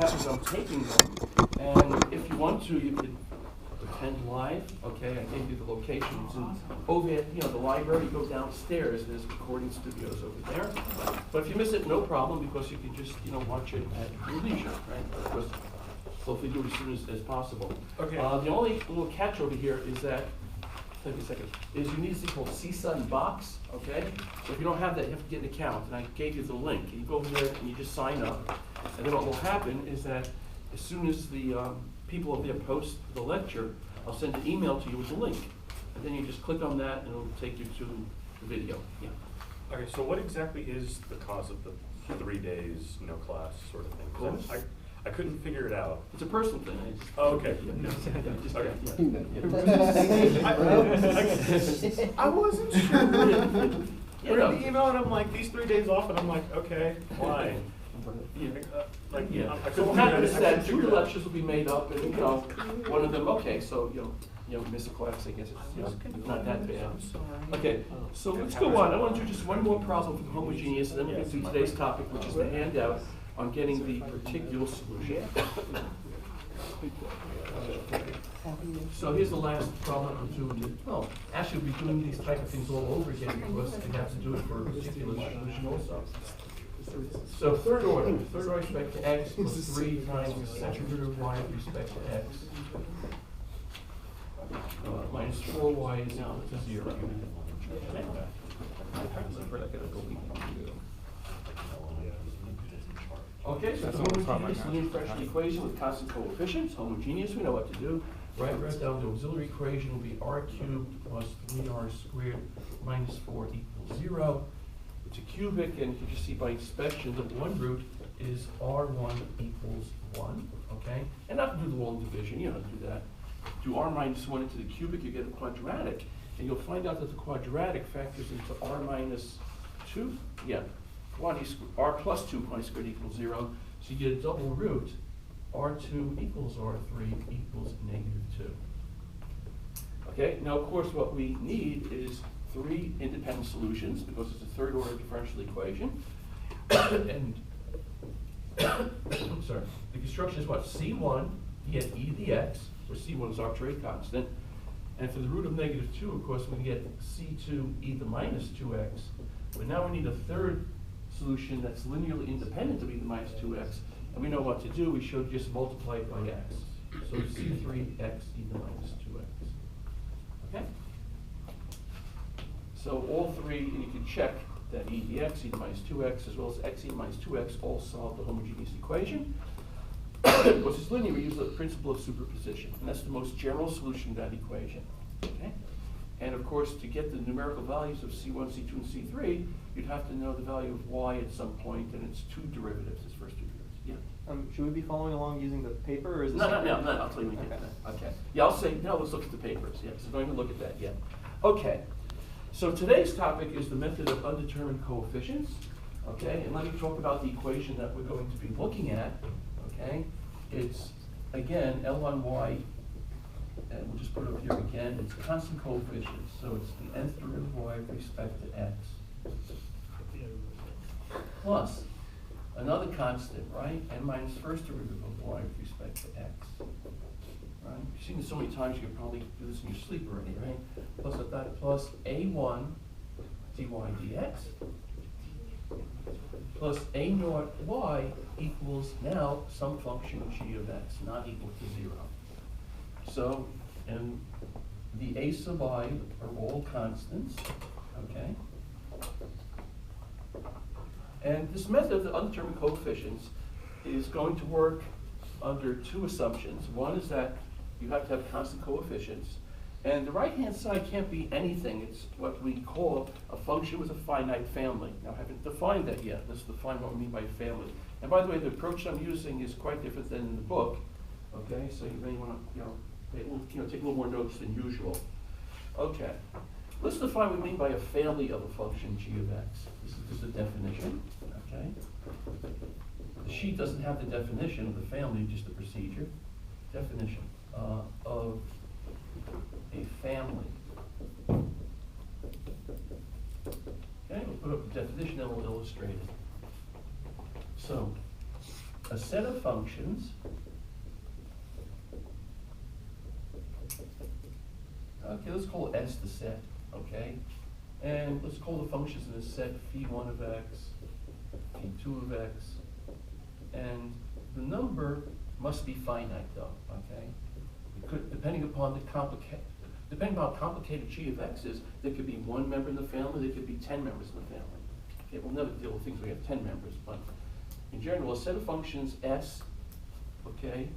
happens is I'm taping them, and if you want to, you could attend live. Okay, I gave you the locations, and over at the library, you go downstairs. There's recording studios over there. But if you miss it, no problem, because you can just watch it at your leisure, right? Of course, hopefully do it as soon as possible. Okay. The only little catch over here is that. Take a second. Is you need something called CSUN box, okay? So if you don't have that, you have to get an account, and I gave you the link. You go over there and you just sign up, and then what will happen is that as soon as the people over there post the lecture, I'll send an email to you with the link, and then you just click on that, and it'll take you to the video. Yeah. Okay, so what exactly is the cause of the 3 days, no class sort of thing? 'Cause I couldn't figure it out. It's a personal thing. Oh, okay. I wasn't sure. I read the email and I'm like, these 3 days off, and I'm like, okay, why? So what happens is that 2 lectures will be made up, and one of them, okay, so miss a class, I guess it's not that bad. Okay, so let's go on. I want to do just one more problem for the homogeneous, and then we can do today's topic, which is the handout on getting the particular solution. So here's the last problem we'll do. Oh, actually we'll be doing these type of things all over again, because we have to do it for a particular solution also. So third order with respect to x plus 3 times the second order of y with respect to x minus 4y is equal to 0. Okay, so it's a homogeneous linear differential equation with constant coefficients. Homogeneous, we know what to do. Right down the auxiliary equation will be r cubed plus 3r squared minus 4 equals 0. It's a cubic, and you can just see by inspection that one root is r1 equals 1, okay? And not to do the long division, you don't do that. Do r minus 1 into the cubic, you get a quadratic, and you'll find out that the quadratic factors into r minus 2, r plus 2 quantity squared equals 0, so you get a double root, r2 equals r3 equals -2. Okay, now of course what we need is 3 independent solutions, because it's a third order differential equation. And sorry, the construction is what? C1, you get e to the x, where C1 is arbitrary constant. And for the root of -2, of course, we can get C2 e to the minus 2x. But now we need a third solution that's linearly independent of e to the minus 2x. And we know what to do. We should just multiply it by x. So C3x e to the minus 2x. Okay? So all 3, and you can check that e to the x, e to the minus 2x, as well as x e to the minus 2x all solve the homogeneous equation. Because it's linear, we use the principle of superposition. And that's the most general solution to that equation. Okay? And of course, to get the numerical values of C1, C2, and C3, you'd have to know the value of y at some point, and it's 2 derivatives, its first 2 derivatives. Yeah. Should we be following along using the paper, or is this? No, I'll tell you when we get to that. Okay. Yeah, I'll say, no, let's look at the papers. Yeah, so we're going to look at that, yeah. Okay. So today's topic is the method of undetermined coefficients. Okay, and let me talk about the equation that we're going to be looking at. Okay, it's, again, L on y, and we'll just put it up here again, it's constant coefficients, so it's the nth derivative of y with respect to x, plus another constant, right, n minus first derivative of y with respect to x, right? You've seen this so many times, you could probably do this in your sleep already, right? Plus that, plus a1 dy dx, plus a naught y equals now some function g of x, not equal to 0. So, and the a sub I are all constants, okay? And this method of the undetermined coefficients is going to work under 2 assumptions. One is that you have to have constant coefficients, and the right-hand side can't be anything. It's what we call a function with a finite family. Now, I haven't defined that yet. Let's define what we mean by family. And by the way, the approach I'm using is quite different than in the book. Okay, so you may want to, take a little more notes than usual. Okay, let's define what we mean by a family of a function g of x. This is the definition. Okay, the sheet doesn't have the definition of the family, just the procedure. Definition of a family. Okay, we'll put up the definition and we'll illustrate it. So, a set of functions okay, let's call S the set, okay? And let's call the functions in this set phi1 of x, phi2 of x, and the number must be finite though, okay? It could, depending upon how complicated g of x is, there could be one member in the family, there could be 10 members in the family. Okay, we'll never deal with things where we have 10 members, but in general, a set of functions S, okay,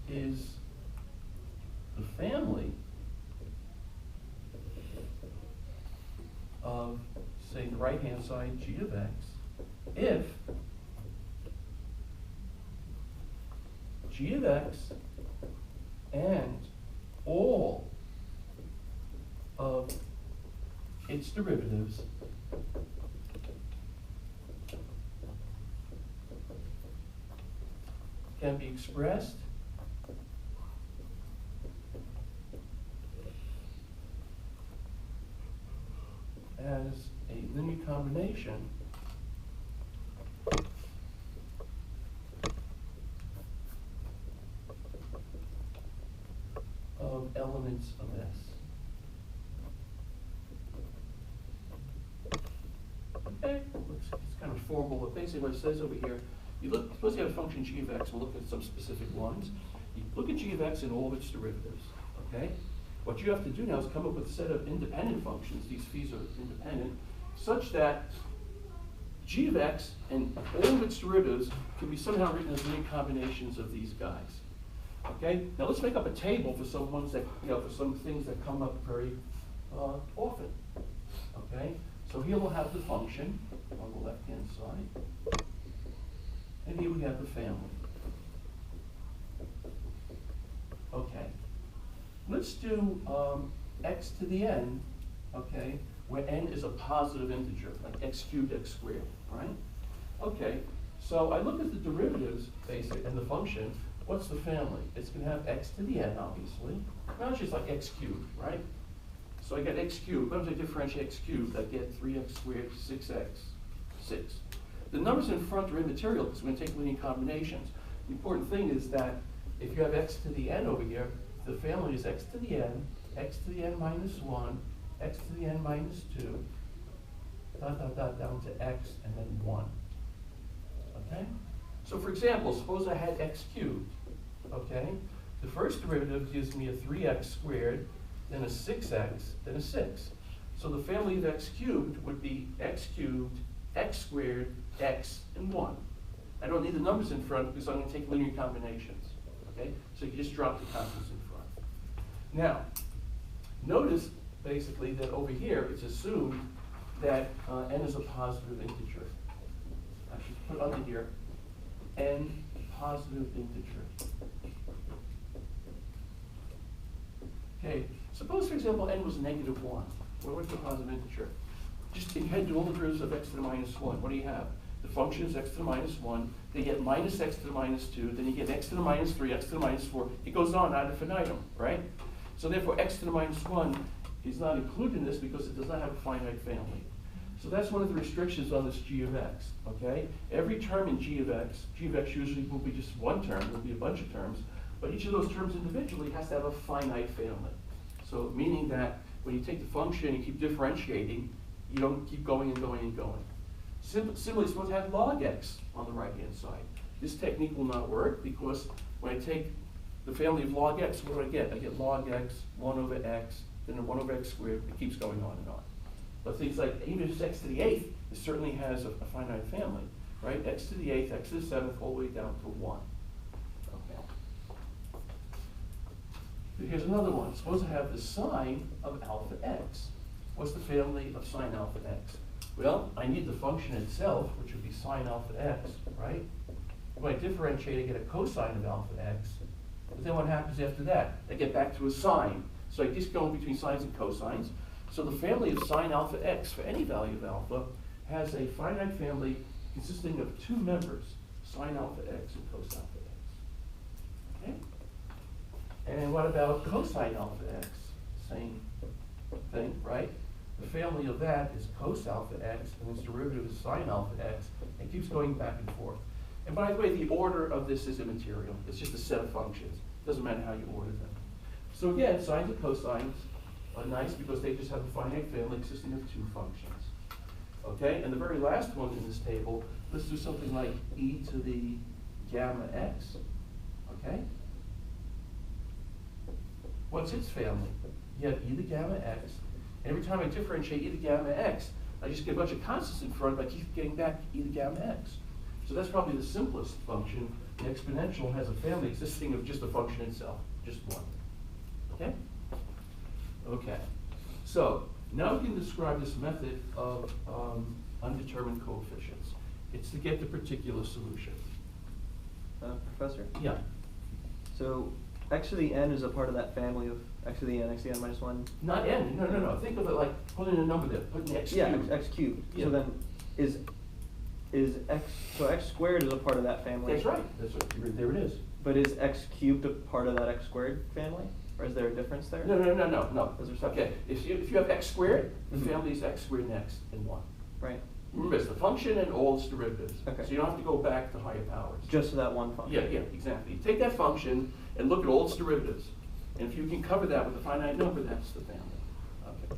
is the family of, say, the right-hand side g of x, if g of x and all of its derivatives can be expressed as a linear combination of elements of S. Okay, it's kind of formal, but basically what it says over here, suppose you have a function g of x, we'll look at some specific ones. You look at g of x and all of its derivatives, okay? What you have to do now is come up with a set of independent functions, these phis are independent, such that g of x and all of its derivatives can be somehow written as linear combinations of these guys. Okay? Now let's make up a table for some ones that, for some things that come up very often. Okay? So here we'll have the function on the left-hand side, and here we have the family. Okay. Let's do x to the n, okay, where n is a positive integer, like x cubed, x squared, right? Okay, so I look at the derivatives, basically, and the function. What's the family? It's going to have x to the n, obviously. Now it's just like x cubed, right? So I get x cubed. What if I differentiate x cubed? I get 3x squared, 6x, 6. The numbers in front are immaterial because we're going to take linear combinations. The important thing is that if you have x to the n over here, the family is x to the n minus 1, x to the n minus 2, dot, dot, dot, down to x, and then 1. Okay? So for example, suppose I had x cubed, okay? The first derivative gives me a 3x squared, then a 6x, then a 6. So the family of x cubed would be x cubed, x squared, x, and 1. I don't need the numbers in front because I'm going to take linear combinations, okay? So you can just drop the constants in front. Now, notice basically that over here it's assumed that n is a positive integer. I should put under here n positive integer. Okay, suppose for example n was negative 1. Well, what's the positive integer? Just in your head do all the derivatives of x to the minus 1. What do you have? The function is x to the minus 1, then you get minus x to the minus 2, then you get x to the minus 3, x to the minus 4. It goes on ad infinitum, right? So therefore x to the minus 1 is not included in this because it does not have a finite family. So that's one of the restrictions on this g of x, okay? Every term in g of x usually will be just one term, will be a bunch of terms, but each of those terms individually has to have a finite family. So meaning that when you take the function and you keep differentiating, you don't keep going and going and going. Similarly, suppose I have log x on the right-hand side. This technique will not work because when I take the family of log x, what do I get? I get log x, 1 over x, then 1 over x squared. It keeps going on and on. But things like, even if it's x to the 8th, it certainly has a finite family, right? X to the 8th, x to the 7th, all the way down to 1. Okay. Here's another one. Suppose I have the sine of alpha x. What's the family of sine alpha x? Well, I need the function itself, which would be sine alpha x, right? When I differentiate, I get a cosine of alpha x. But then what happens after that? I get back to a sine. So I just go in between sines and cosines. So the family of sine alpha x for any value of alpha has a finite family consisting of two members, sine alpha x and cos alpha x. Okay? And what about cosine alpha x? Same thing, right? The family of that is cos alpha x, and its derivative is sine alpha x. It keeps going back and forth. And And by the way, the order of this is immaterial. It's just a set of functions. Doesn't matter how you order them. So again, sines and cosines are nice because they just have a finite family consisting of two functions. Okay, and the very last one in this table, let's do something like e to the gamma x. Okay? What's its family? You have e to the gamma x. And every time I differentiate e to the gamma x, I just get a bunch of constants in front, but I keep getting back e to the gamma x. So that's probably the simplest function. The exponential has a family consisting of just the function itself, just one. Okay? Okay. So now we can describe this method of undetermined coefficients. It's to get the particular solution. Professor? Yeah. So x to the n is a part of that family of x to the n, x to the n minus 1? Not n. No, no, no. Think of it like putting a number there. Putting x cubed. Yeah, x cubed. Yeah. So then is x, so x squared is a part of that family? That's right. That's right. There it is. But is x cubed a part of that x squared family? Or is there a difference there? No, no, no, no, no. Is there something? Okay. If you have x squared, the family is x squared and x and 1. Right. Remember, it's the function and all its derivatives. Okay. So you don't have to go back to higher powers. Just for that one function? Yeah, yeah, exactly. Take that function and look at all its derivatives. And if you can cover that with a finite number, that's the family. Okay.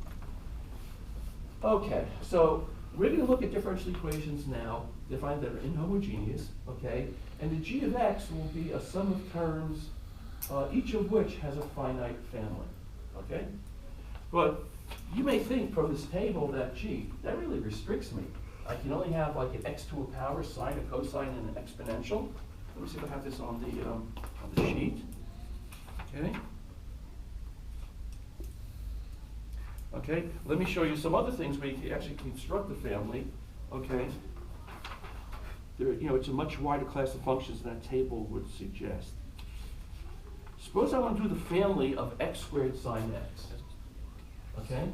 Okay, so we're going to look at differential equations now, defined that are inhomogeneous, okay? And the g of x will be a sum of terms, each of which has a finite family, okay? But you may think from this table that, gee, that really restricts me. I can only have like an x to a power, sine, a cosine, and an exponential. Let me see if I have this on the sheet. Okay. Okay, let me show you some other things where you can actually construct the family. Okay. There, it's a much wider class of functions than that table would suggest. Suppose I want to do the family of x squared sine x. Okay?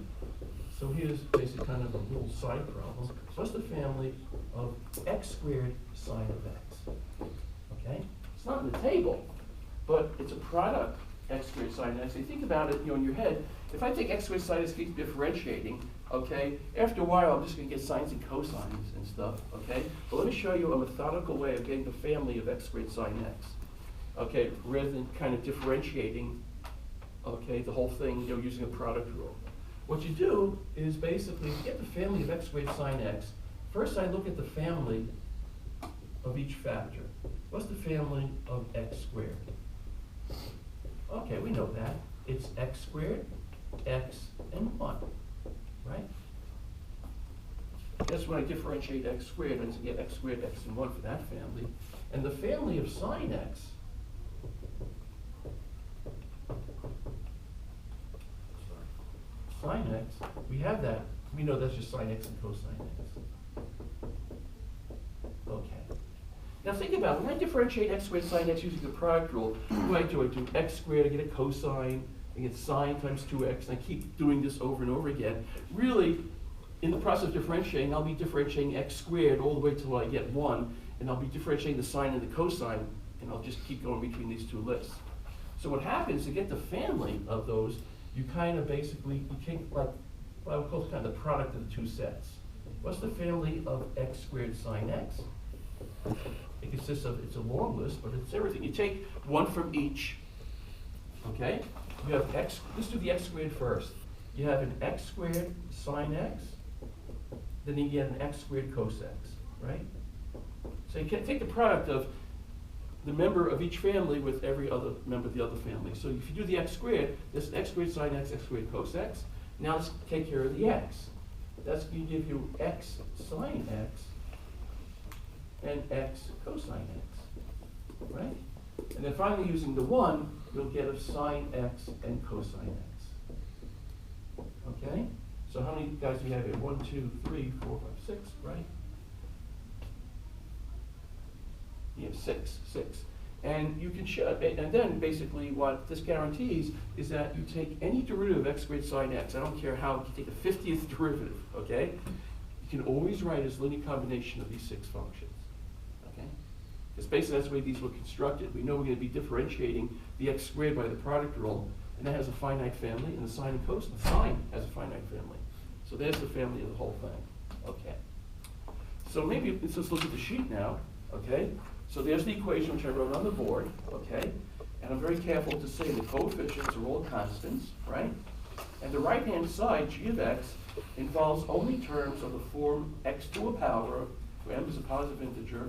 So here's basically kind of a little side problem. What's the family of x squared sine of x? Okay? It's not in the table, but it's a product, x squared sine x. You think about it, in your head, if I take x squared sine x, keep differentiating, okay, after a while I'm just going to get sines and cosines and stuff, okay? But let me show you a methodical way of getting the family of x squared sine x, okay, rather than kind of differentiating, okay, the whole thing, using a product rule. What you do is basically to get the family of x squared sine x, first I look at the family of each factor. What's the family of x squared? Okay, we know that. It's x squared, x, and 1, right? That's when I differentiate x squared, I get x squared, x, and 1 for that family. And the family of sine x, sine x, we have that. We know that's just sine x and cosine x. Okay. Now think about it. When I differentiate x squared sine x using the product rule, what do? I do x squared, I get a cosine, I get sine times 2x, and I keep doing this over and over again. Really, in the process of differentiating, I'll be differentiating x squared all the way till I get 1, and I'll be differentiating the sine and the cosine, and I'll just keep going between these two lists. So what happens, to get the family of those, you kind of basically, you take like, what I would call kind of the product of the two sets. What's the family of x squared sine x? It consists of, it's a long list, but it's everything. You take one from each, okay? You have x, let's do the x squared first. You have an x squared sine x, then you get an x squared cos x, right? So you can take the product of the member of each family with every other member of the other family. So if you do the x squared, this is x squared sine x, x squared cos x. Now let's take care of the x. That's going to give you x sine x and x cosine x, right? And then finally, using the 1, you'll get a sine x and cosine x. Okay? So how many guys do we have here? 1, 2, 3, 4, 5, 6, right? You have 6. And you can show, and then basically what this guarantees is that you take any derivative of x squared sine x, I don't care how, you take the 50th derivative, okay? You can always write as linear combination of these 6 functions, okay? Because basically that's the way these were constructed. We know we're going to be differentiating the x squared by the product rule, and that has a finite family, and the sine and cosine, the sine has a finite family. So there's the family of the whole thing, okay? So maybe let's just look at the sheet now, okay? So there's the equation which I wrote on the board, okay? And I'm very careful to say the coefficients are all constants, right? And the right-hand side, g of x, involves only terms of the form x to a power, where m is a positive integer,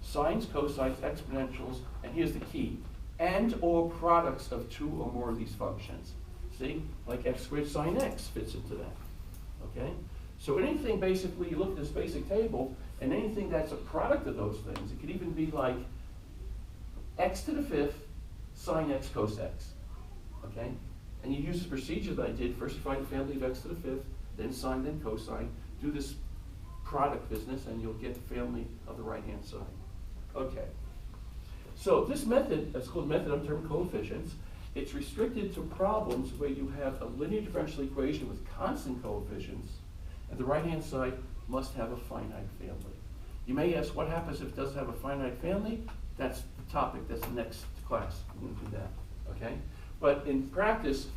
sines, cosines, exponentials, and here's the key, and or products of two or more of these functions. See, like x squared sine x fits into that, okay? So anything basically, you look at this basic table, and anything that's a product of those things, it could even be like x to the fifth sine x cos x, okay? And you use the procedure that I did. First you find the family of x to the fifth, then sine, then cosine. Do this product business, and you'll get the family of the right-hand side. Okay. So this method, it's called method of term coefficients. It's restricted to problems where you have a linear differential equation with constant coefficients, and the right-hand side must have a finite family. You may ask, what happens if it doesn't have a finite family? That's the topic. That's the next class. We're going to do that. Okay? But in practice,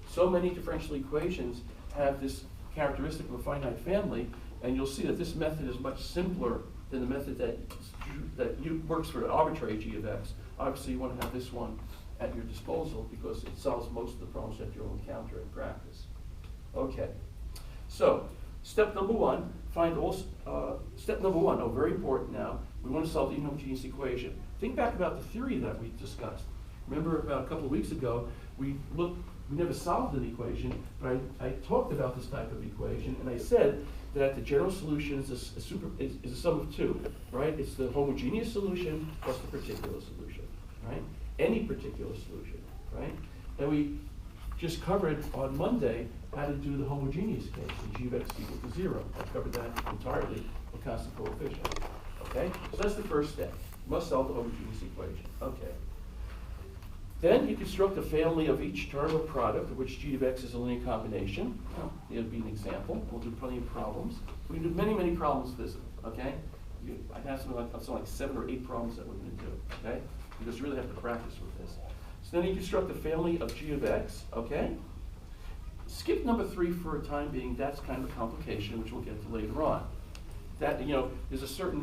so many differential equations have this characteristic of a finite family, and you'll see that this method is much simpler than the method that works for an arbitrary g of x. Obviously, you want to have this one at your disposal because it solves most of the problems that you'll encounter in practice. Okay, so step number one, very important now, we want to solve the inhomogeneous equation. Think back about the theory that we discussed. Remember about a couple of weeks ago, we never solved an equation, but I talked about this type of equation, and I said that the general solution is a sum of two, right? It's the homogeneous solution plus the particular solution, right? Any particular solution, right? And we just covered on Monday how to do the homogeneous case, the g of x equal to 0. I covered that entirely with constant coefficient, okay? So that's the first step. You must solve the homogeneous equation, okay. Then you construct a family of each term or product of which g of x is a linear combination. Well, it'll be an example. We'll do plenty of problems. We can do many, many problems with this, okay? I have something like 7 or 8 problems that we're going to do, okay? You just really have to practice with this. So then you construct a family of g of x, okay? Skip number 3 for a time being. That's kind of a complication, which we'll get to later on. That, there's a certain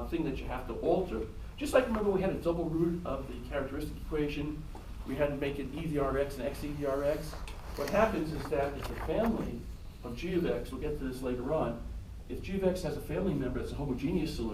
thing that you have to alter. Just like, remember, we had a double root of the characteristic equation. We had to make it e to the rx and x e to the rx. What happens is that if the family of g of x, we'll get to this later on, if g of x has a family member that's a homogeneous solution,